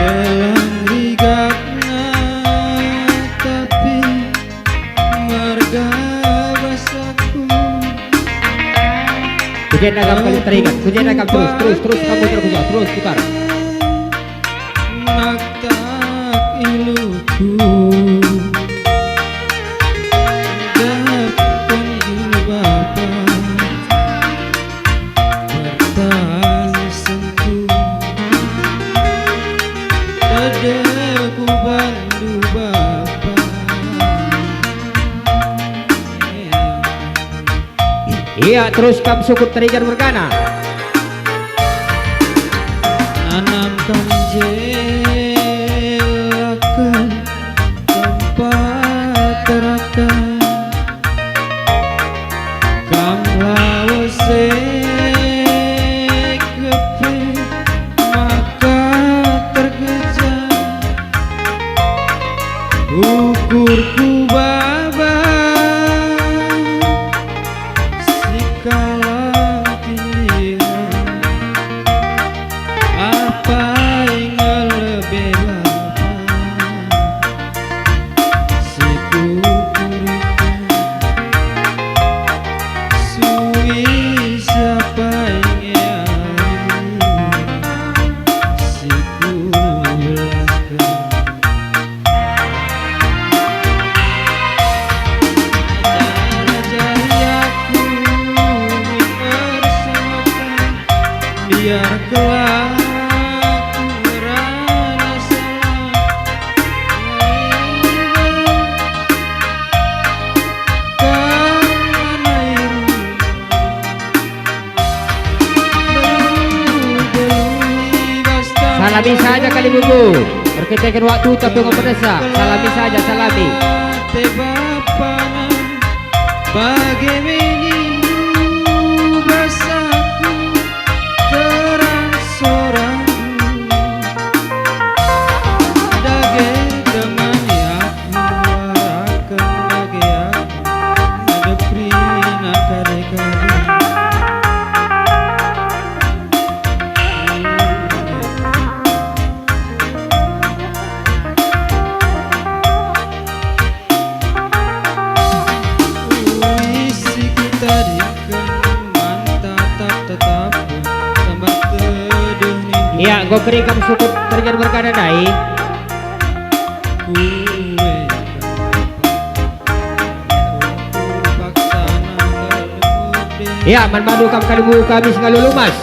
Elang rigakna tapi marga basaku. Kujen agam kali terikat, kujen agam terus kamu terus putar. Maktak iluku dapkan ilu bapa bertahan sentuh dadaku bandu bapa. Iya terus kamu sukut terikat berkana. Nanamkan jelakan tempat terakan kamlawase kepe maka terkejar ukurku baba sikalang pilihan apa yang lebih lama sikukurikan suwi siapa yang sikulaskan jaya-jayaku bersamakan biar kelak Salami saja kali bubu. Berkitakan waktu tapi nggak mendesak. Salami saja salami. Bagaimana basaku terang soraku dage teman aku warakan dage aku ada prina kade-kade. Iya, gue beri kamu sukut terjadi berkada dai. Iya, manmadu kamu kali buku kami selalu lumas.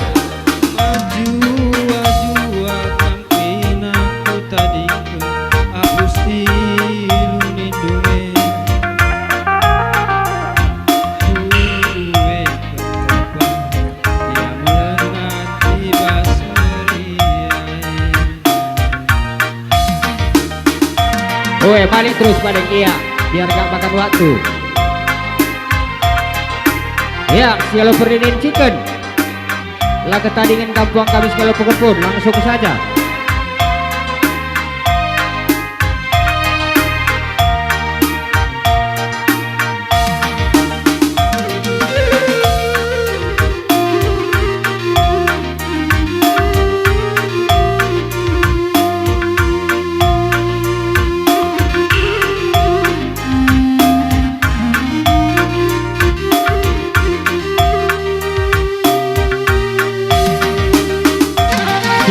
Oke, balik terus balik iya, biar gak makan waktu. Ya, kalau berdinin chicken, lah ketandingan kampung kami kalau pun langsung saja.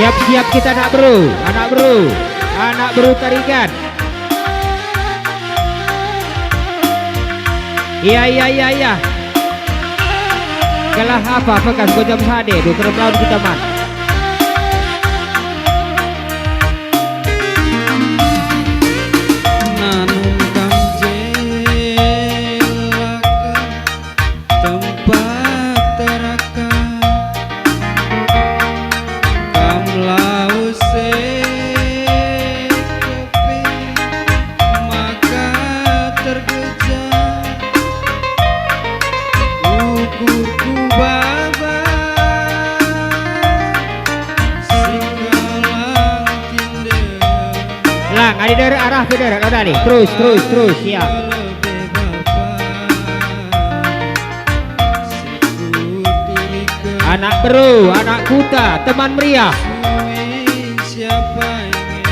Siap-siap kita anak bro tarikan. Iya. Kalah apa bekas kau jam sade, dokter lawan kita man. Ada dari arah ke daerah ada nih. Terus ya. Anak bro, anak kuta, teman meriah. Siapa yang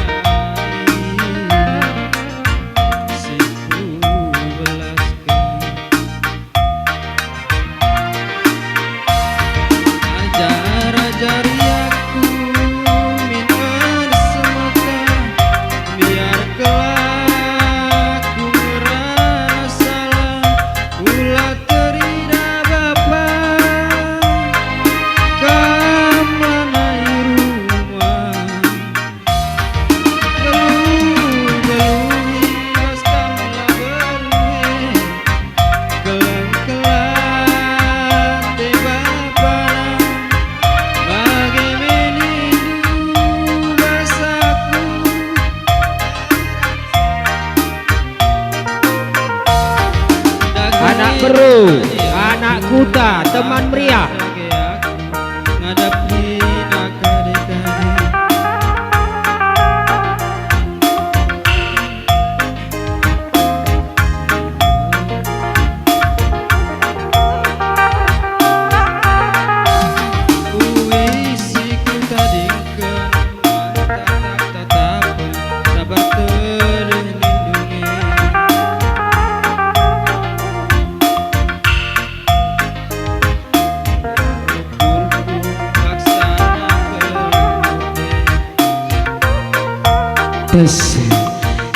Kuta teman meriah. Ngadapi nakade-kade. Puisi ku tadingkeun tatap-tatapan sabar teu lindungi. Tes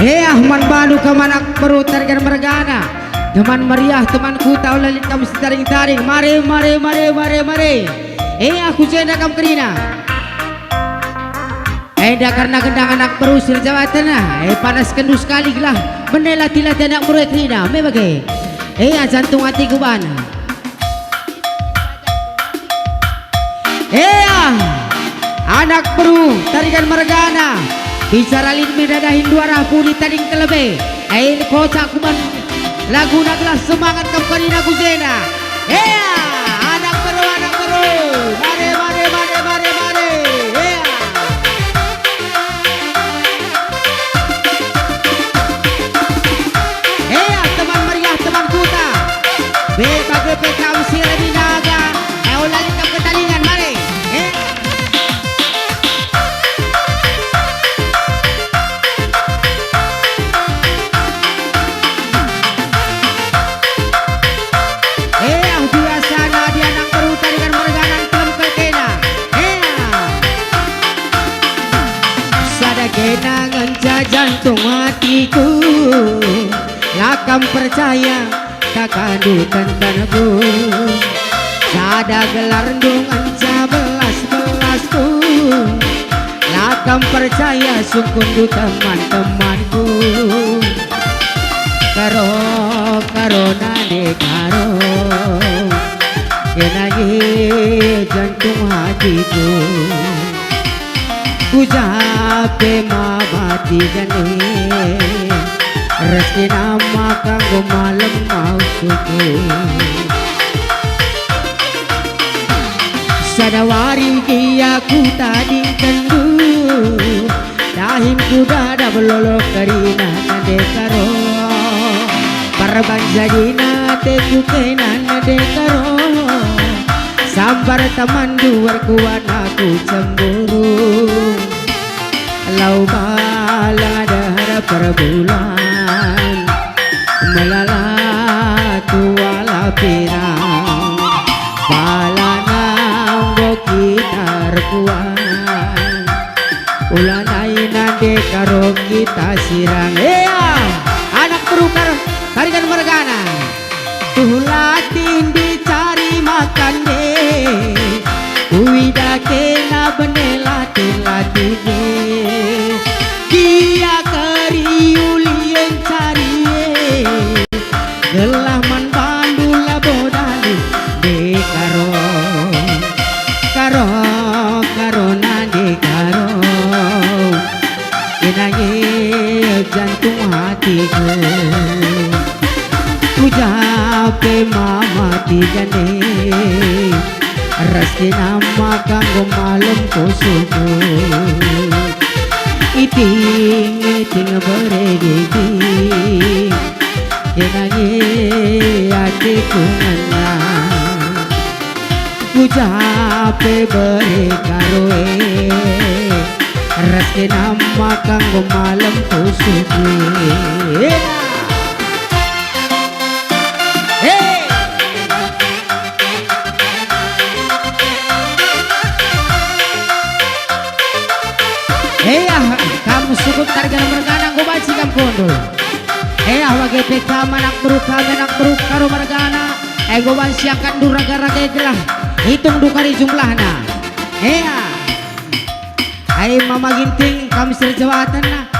Ahman Banu kamanak perutarikan mergana teman meriah temanku tahu lalit kamu setaring-taring mare aku jenda kam kerina karena gendang anak perusir Jawa Tengah panas kendu sekali lah menela tilat anak murid rina mebagai jantung hati kuban anak peru tarikan mergana bicara lin medadahin 200 tading kelebe kocak kuman lagu naglah semangat kamkarina kuzena anak peru mare teman meriah teman kuta bagai PKM lebih naga lagi ke pertandingan mare kenangan jantung hatiku lakam percaya kakandukan tanahku sada gelar dungan belas-belasku lakam percaya sungkundu teman-temanku karo nade karo kenangi jantung hatiku ujape mabati jane rezeki nama kanggo malam maksudku sadawari kiaku tadi kendu dahim kuda da belolo karina nade karo parban jadina teku kena nade karo sambar teman duar kuat aku cemburu lau bala dahara per bulan melala tuala pirang bala nanggo kita rekuan ulan aina de karo kita sirang anak perukar tarikan mergana tulatin dicari makan deh uida kena benela tilati deh dia keriulien cari gelah man bandula bodali de karo nade karo kenangi jantung hatiku ujape mama tijane rezeki nama kanggo malam kosuku iting beredigi kenangi hatiku ngena ujape bere karoe rezeki nama kanggo malam kosuku kamu sukup targa mergana go baci kampondol wage peka manak beruk karo mergana go bansi akan duraga-raga gelah hitung dukari jumlahna mama ginting kami serjawatan